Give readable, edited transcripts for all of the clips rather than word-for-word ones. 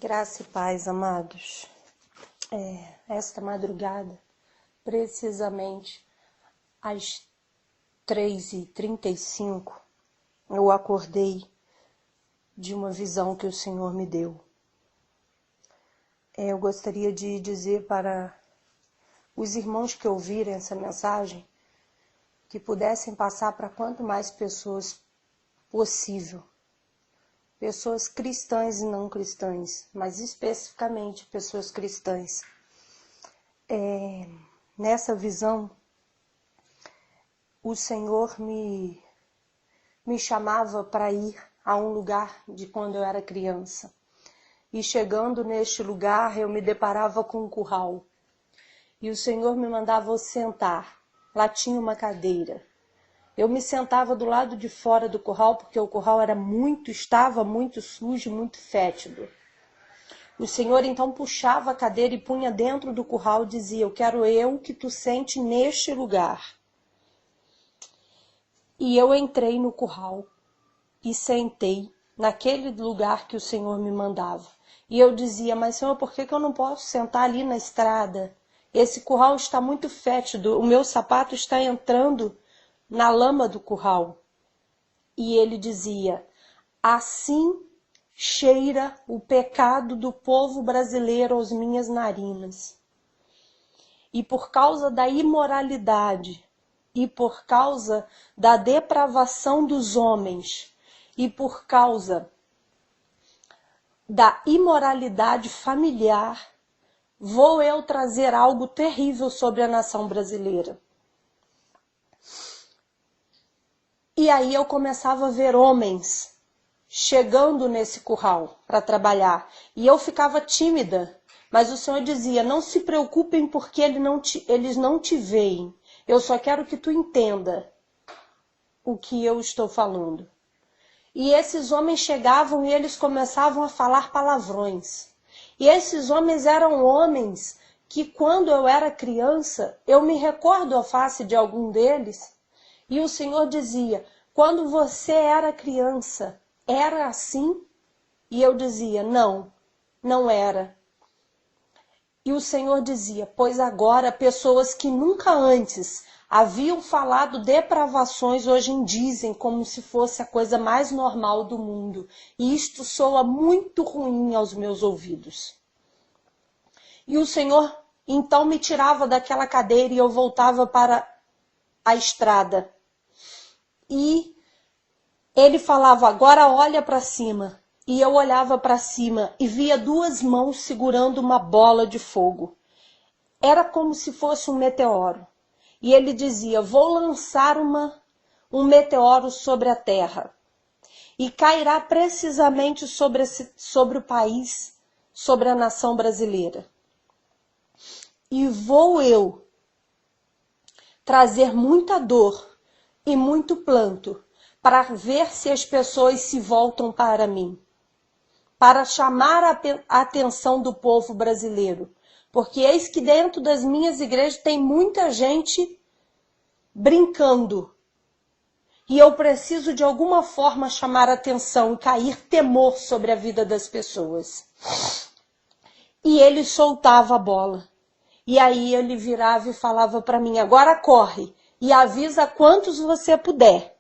Graça e paz, amados. Esta madrugada, precisamente às 3h35, eu acordei de uma visão que o Senhor me deu. Eu gostaria de dizer para os irmãos que ouvirem essa mensagem que pudessem passar para quanto mais pessoas possível. Pessoas cristãs e não cristãs, mas especificamente pessoas cristãs. Nessa visão, o Senhor me chamava para ir a um lugar de quando eu era criança. E chegando neste lugar, eu me deparava com um curral. E o Senhor me mandava sentar. Lá tinha uma cadeira. Eu me sentava do lado de fora do curral, porque o curral estava muito sujo, muito fétido. O Senhor então puxava a cadeira e punha dentro do curral e dizia: eu quero que tu sente neste lugar. E eu entrei no curral e sentei naquele lugar que o Senhor me mandava. E eu dizia: mas Senhor, por que eu não posso sentar ali na estrada? Esse curral está muito fétido, o meu sapato está entrando na lama do curral. E ele dizia: assim cheira o pecado do povo brasileiro às minhas narinas. E por causa da imoralidade, e por causa da depravação dos homens, e por causa da imoralidade familiar, vou eu trazer algo terrível sobre a nação brasileira. E aí eu começava a ver homens chegando nesse curral para trabalhar. E eu ficava tímida. Mas o Senhor dizia: não se preocupem porque eles não te veem. Eu só quero que tu entenda o que eu estou falando. E esses homens chegavam e eles começavam a falar palavrões. E esses homens eram homens que, quando eu era criança, eu me recordo a face de algum deles. E o Senhor dizia: quando você era criança, era assim? E eu dizia: não, não era. E o Senhor dizia: pois agora pessoas que nunca antes haviam falado depravações hoje dizem como se fosse a coisa mais normal do mundo. E isto soa muito ruim aos meus ouvidos. E o Senhor então me tirava daquela cadeira e eu voltava para a estrada. E ele falava: agora olha para cima. E eu olhava para cima e via duas mãos segurando uma bola de fogo. Era como se fosse um meteoro. E ele dizia: vou lançar um meteoro sobre a terra. E cairá precisamente sobre o país, sobre a nação brasileira. E vou eu trazer muita dor e muito planto para ver se as pessoas se voltam para mim, para chamar a atenção do povo brasileiro. Porque eis que dentro das minhas igrejas tem muita gente brincando. E eu preciso de alguma forma chamar a atenção e cair temor sobre a vida das pessoas. E ele soltava a bola. E aí ele virava e falava para mim: agora corre e avisa quantos você puder,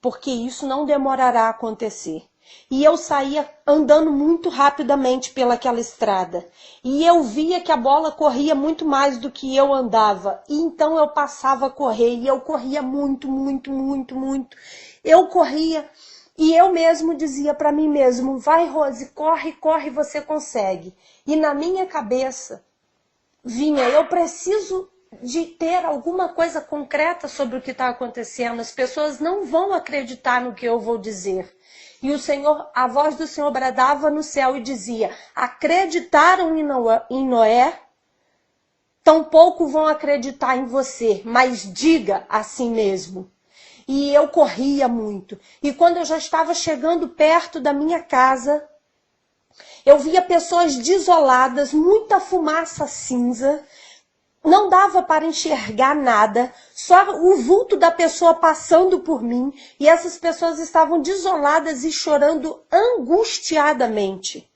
porque isso não demorará a acontecer. E eu saía andando muito rapidamente pelaquela estrada. E eu via que a bola corria muito mais do que eu andava. E então eu passava a correr. E eu corria muito, muito, muito, muito. Eu corria e eu mesmo dizia para mim mesmo: vai, Rose, corre, corre, você consegue. E na minha cabeça vinha: eu preciso de ter alguma coisa concreta sobre o que está acontecendo. As pessoas não vão acreditar no que eu vou dizer. E a voz do Senhor bradava no céu e dizia: acreditaram em Noé, tampouco vão acreditar em você, mas diga assim mesmo. E eu corria muito. E quando eu já estava chegando perto da minha casa, eu via pessoas desoladas, muita fumaça cinza. Não dava para enxergar nada, só o vulto da pessoa passando por mim. E essas pessoas estavam desoladas e chorando angustiadamente.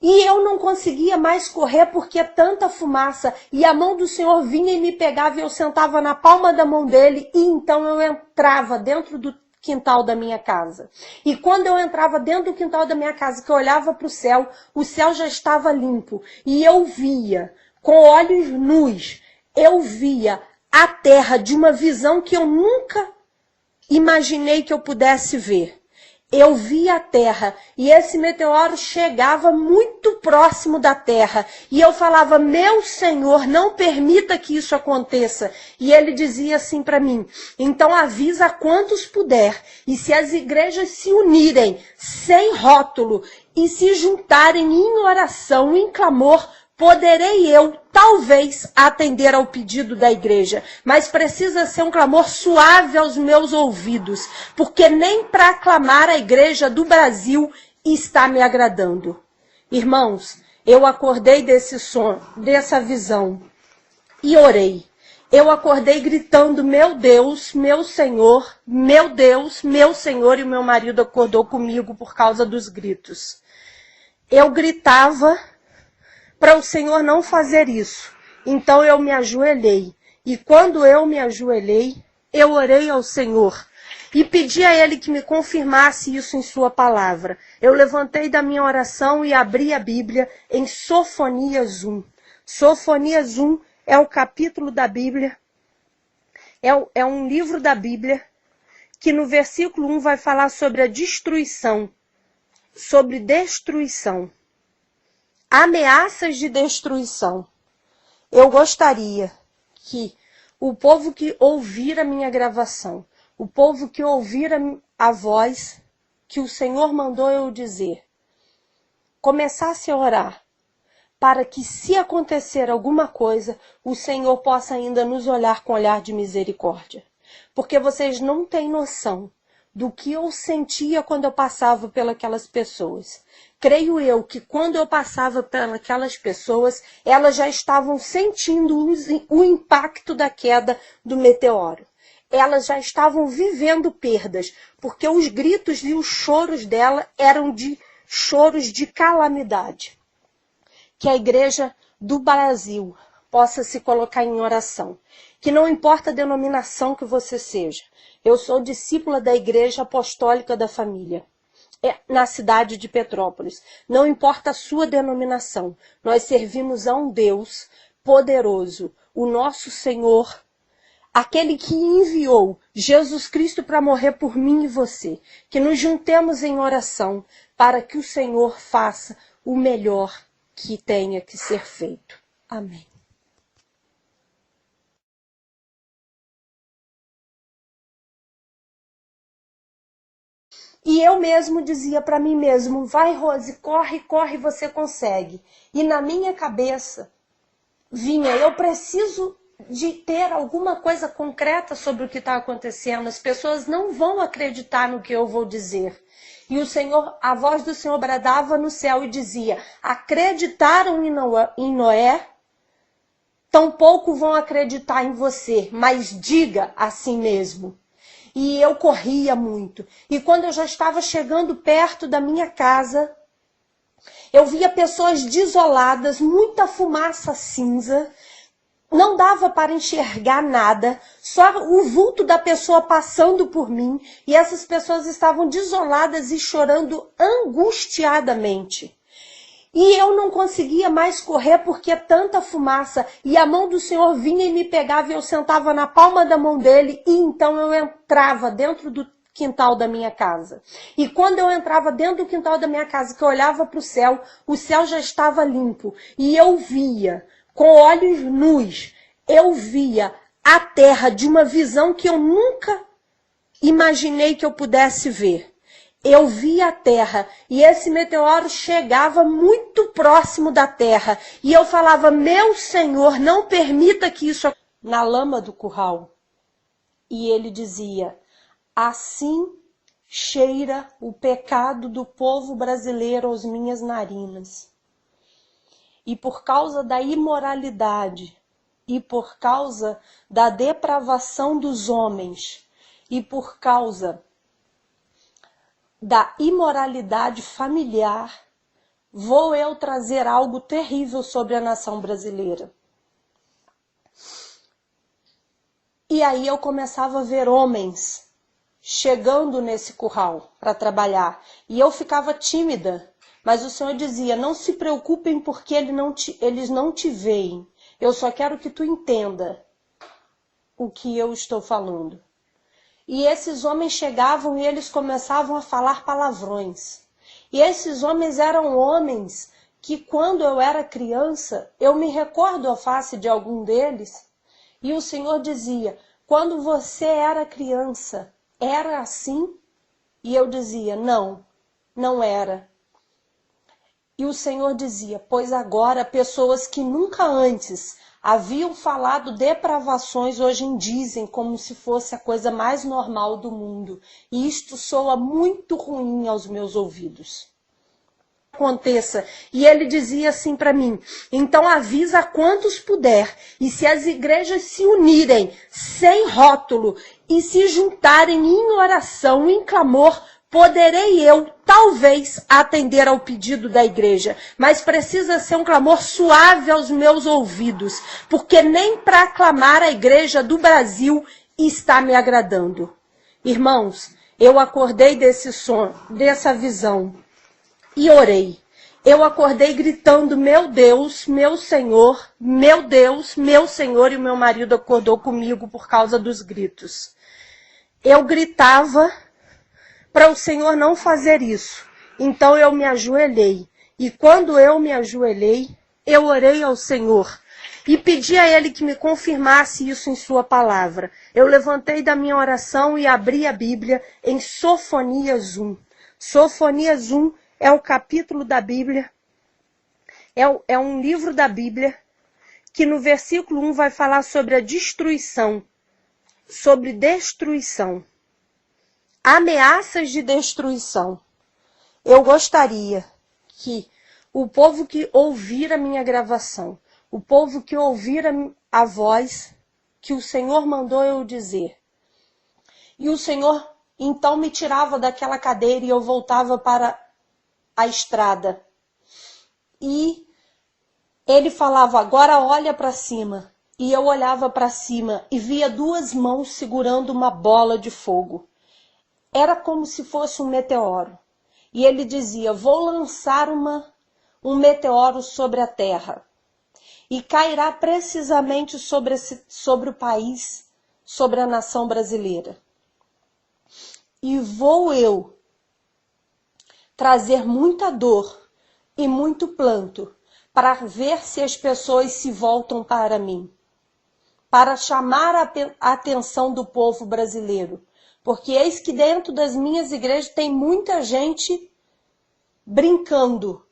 E eu não conseguia mais correr porque tanta fumaça. E a mão do Senhor vinha e me pegava e eu sentava na palma da mão dele. E então eu entrava dentro do quintal da minha casa. E quando eu entrava dentro do quintal da minha casa, que eu olhava para o céu já estava limpo. E eu via, com olhos nus, eu via a terra de uma visão que eu nunca imaginei que eu pudesse ver. Eu via a terra e esse meteoro chegava muito próximo da terra. E eu falava, meu Senhor, não permita que isso aconteça. E ele dizia assim para mim, então avisa a quantos puder. E se as igrejas se unirem sem rótulo e se juntarem em oração, em clamor, poderei eu, talvez, atender ao pedido da igreja, mas precisa ser um clamor suave aos meus ouvidos, porque nem para clamar a igreja do Brasil está me agradando. Irmãos, eu acordei desse sonho, dessa visão, e orei. Eu acordei gritando, meu Deus, meu Senhor, meu Deus, meu Senhor, e o meu marido acordou comigo por causa dos gritos. Eu gritava para o Senhor não fazer isso. Então eu me ajoelhei. E quando eu me ajoelhei, eu orei ao Senhor e pedi a Ele que me confirmasse isso em sua palavra. Eu levantei da minha oração e abri a Bíblia em Sofonias 1. Sofonias 1 é o capítulo da Bíblia, é um livro da Bíblia que no versículo 1 vai falar sobre a destruição, sobre destruição. Ameaças de destruição. Eu gostaria que o povo que ouvir a minha gravação, o povo que ouvir a voz que o Senhor mandou eu dizer, começasse a orar, para que se acontecer alguma coisa, o Senhor possa ainda nos olhar com olhar de misericórdia. Porque vocês não têm noção do que eu sentia quando eu passava pelas pessoas. Creio eu que quando eu passava pelas pessoas, elas já estavam sentindo o impacto da queda do meteoro. Elas já estavam vivendo perdas, porque os gritos e os choros dela eram de choros de calamidade. Que a igreja do Brasil possa se colocar em oração. Que não importa a denominação que você seja. Eu sou discípula da Igreja Apostólica da Família, na cidade de Petrópolis. Não importa a sua denominação. Nós servimos a um Deus poderoso, o nosso Senhor, aquele que enviou Jesus Cristo para morrer por mim e você. Que nos juntemos em oração para que o Senhor faça o melhor que tenha que ser feito. Amém. E eu mesmo dizia para mim mesmo, vai Rose, corre, corre, você consegue. E na minha cabeça vinha, eu preciso de ter alguma coisa concreta sobre o que está acontecendo. As pessoas não vão acreditar no que eu vou dizer. E o Senhor, a voz do Senhor bradava no céu e dizia, acreditaram em Noé, tampouco vão acreditar em você, mas diga assim mesmo. E eu corria muito. E quando eu já estava chegando perto da minha casa, eu via pessoas desoladas, muita fumaça cinza, não dava para enxergar nada, só o vulto da pessoa passando por mim, e essas pessoas estavam desoladas e chorando angustiadamente. E eu não conseguia mais correr porque tanta fumaça, e a mão do Senhor vinha e me pegava e eu sentava na palma da mão dele, e então eu entrava dentro do quintal da minha casa. E quando eu entrava dentro do quintal da minha casa, que eu olhava para o céu já estava limpo, e eu via, com olhos nus, eu via a terra de uma visão que eu nunca imaginei que eu pudesse ver. Eu via a terra e esse meteoro chegava muito próximo da terra. E eu falava, meu Senhor, não permita que isso aconteça. Na lama do curral. E ele dizia, assim cheira o pecado do povo brasileiro às minhas narinas. E por causa da imoralidade, e por causa da depravação dos homens, e por causa da imoralidade familiar, vou eu trazer algo terrível sobre a nação brasileira. E aí eu começava a ver homens chegando nesse curral para trabalhar. E eu ficava tímida, mas o Senhor dizia, não se preocupem porque eles não te veem. Eu só quero que tu entenda o que eu estou falando. E esses homens chegavam e eles começavam a falar palavrões. E esses homens eram homens que quando eu era criança, eu me recordo a face de algum deles, e o Senhor dizia, quando você era criança, era assim? E eu dizia, não, não era. E o Senhor dizia, pois agora pessoas que nunca antes haviam falado depravações hoje dizem como se fosse a coisa mais normal do mundo. E isto soa muito ruim aos meus ouvidos. Aconteça. E ele dizia assim para mim, então avisa quantos puder, e se as igrejas se unirem sem rótulo e se juntarem em oração, em clamor, poderei eu, talvez, atender ao pedido da igreja, mas precisa ser um clamor suave aos meus ouvidos, porque nem para aclamar a igreja do Brasil está me agradando. Irmãos, eu acordei desse sonho, dessa visão, e orei. Eu acordei gritando, meu Deus, meu Senhor, meu Deus, meu Senhor, e o meu marido acordou comigo por causa dos gritos. Eu gritava para o Senhor não fazer isso. Então eu me ajoelhei. E quando eu me ajoelhei, eu orei ao Senhor e pedi a Ele que me confirmasse isso em sua palavra. Eu levantei da minha oração e abri a Bíblia em Sofonias 1. Sofonias 1 é o capítulo da Bíblia, é um livro da Bíblia que no versículo 1 vai falar sobre a destruição, sobre destruição. Ameaças de destruição. Eu gostaria que o povo que ouvir a minha gravação, o povo que ouvir a voz que o Senhor mandou eu dizer, e o Senhor então me tirava daquela cadeira e eu voltava para a estrada. E ele falava, agora olha para cima. E eu olhava para cima e via duas mãos segurando uma bola de fogo. Era como se fosse um meteoro. E ele dizia, vou lançar um meteoro sobre a terra. E cairá precisamente sobre o país, sobre a nação brasileira. E vou eu trazer muita dor e muito planto para ver se as pessoas se voltam para mim. Para chamar a atenção do povo brasileiro. Porque eis que dentro das minhas igrejas tem muita gente brincando.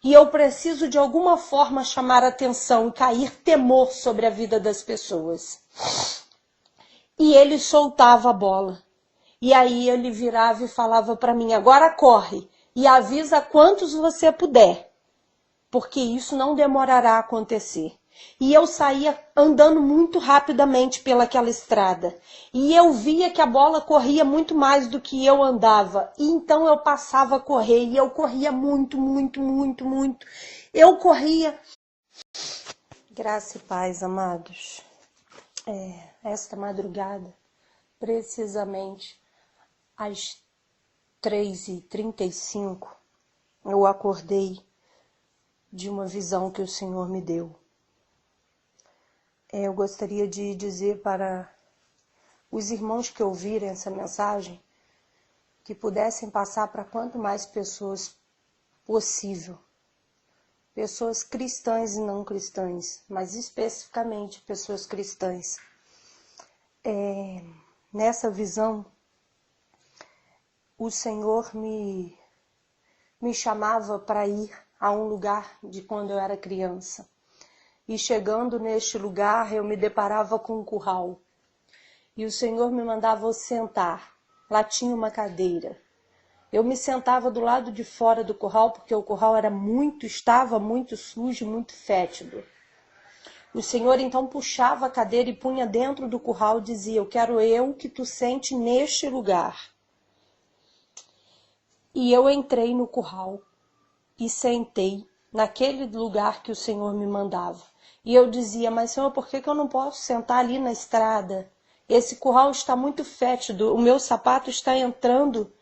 E eu preciso de alguma forma chamar a atenção e cair temor sobre a vida das pessoas. E ele soltava a bola. E aí ele virava e falava para mim, agora corre e avisa quantos você puder. Porque isso não demorará a acontecer. E eu saía andando muito rapidamente pelaquela estrada. E eu via que a bola corria muito mais do que eu andava. E então eu passava a correr. E eu corria muito, muito, muito, muito. Eu corria. Graça e paz, amados. Esta madrugada, precisamente às 3h35, eu acordei de uma visão que o Senhor me deu. Eu gostaria de dizer para os irmãos que ouvirem essa mensagem que pudessem passar para quanto mais pessoas possível. Pessoas cristãs e não cristãs, mas especificamente pessoas cristãs. Nessa visão, o Senhor me chamava para ir a um lugar de quando eu era criança. E chegando neste lugar, eu me deparava com um curral. E o Senhor me mandava sentar. Lá tinha uma cadeira. Eu me sentava do lado de fora do curral, porque o curral estava muito sujo, muito fétido. O Senhor então puxava a cadeira e punha dentro do curral e dizia, eu quero que tu sente neste lugar. E eu entrei no curral. e sentei naquele lugar que o Senhor me mandava. E eu dizia, mas Senhor, por que eu não posso sentar ali na estrada? Esse curral está muito fétido, o meu sapato está entrando